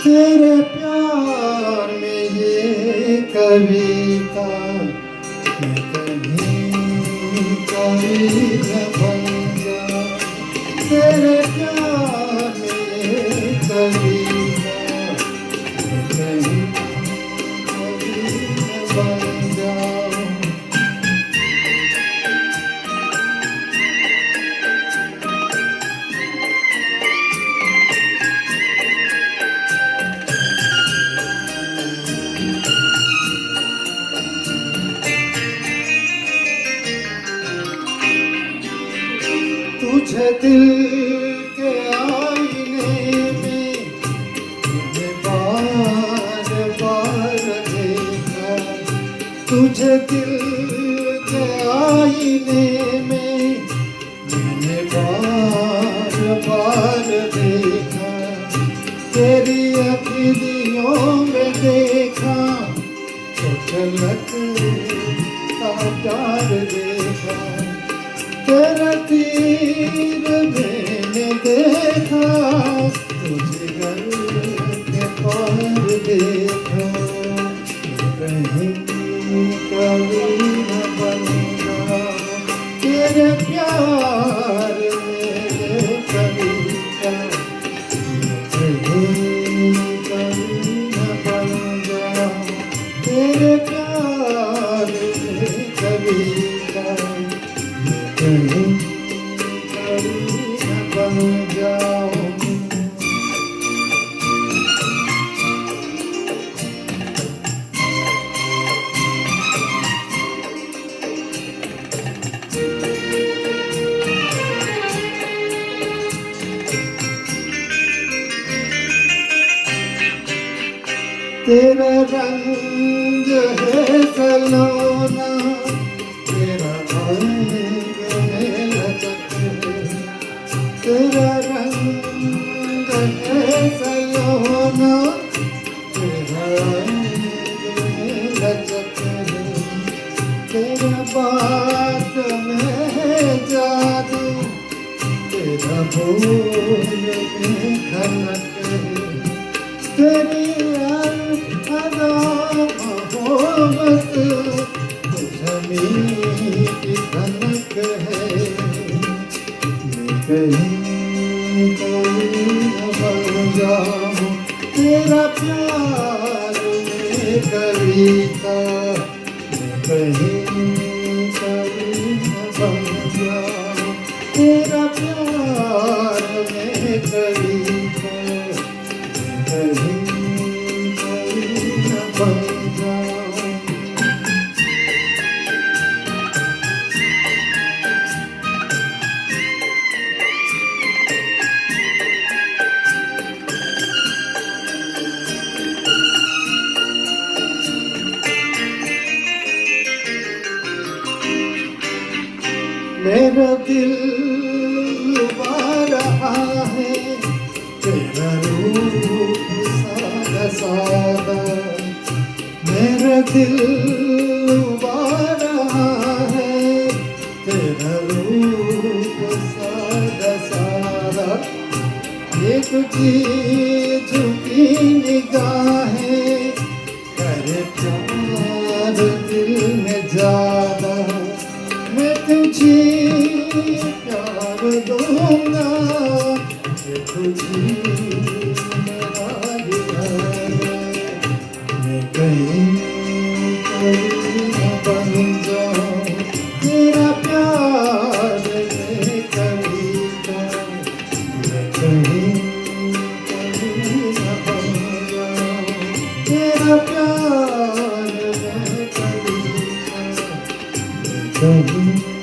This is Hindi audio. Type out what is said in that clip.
तेरे प्यार में ये कविता मैं कहीं कभी न बन जा। तेरे प्यार में ये कविता मैं कहीं कभी न बन जाऊं। तुझे दिल के आईने में मैंने बार बार देखा। तुझे दिल के आईने में मैंने बार बार देखा। तेरी अखियों में देखा तो झलक का प्यार देखा। तेरा तीर मैंने देखा तुझे घर के पार देखा। कहीं कभी न बनूंगा तेरे प्यार में कविता। कहीं कभी न बनूंगा तेरे प्यार में कविता। कहीं कभी न बन जाऊं। तेरा रंग है सलोना तेरा रंग है लचक। तेरा रंग है सलोना तेरा रंग है लचक। तेरा बात में है जादू तेरा बोल में खनक। तेरी अदा मोहब्बत ज़मीं की धनक है। मैं कहीं कभी न बन जाऊं तेरा प्यार में कविता। मैं कहीं कभी न बन जाऊं तेरा प्यार में कविता। कहीं कभी न बन जाऊं। मेरा दिल लुभा रहा है तेरा रूप सादा सादा। मेरा दिल लुभा रहा है तेरा रूप सादा सादा। ये तुझी झुकी निगाहें करे प्यार दिल में ज्यादा। मैं तुझे प्यार दूंगा मैं तुझे मेरा दीवाना। मैं कहीं कभी न बन जाऊं तेरा प्यार में कविता। मैं कहीं कभी न बन जाऊं तेरा प्यार में कविता। कहीं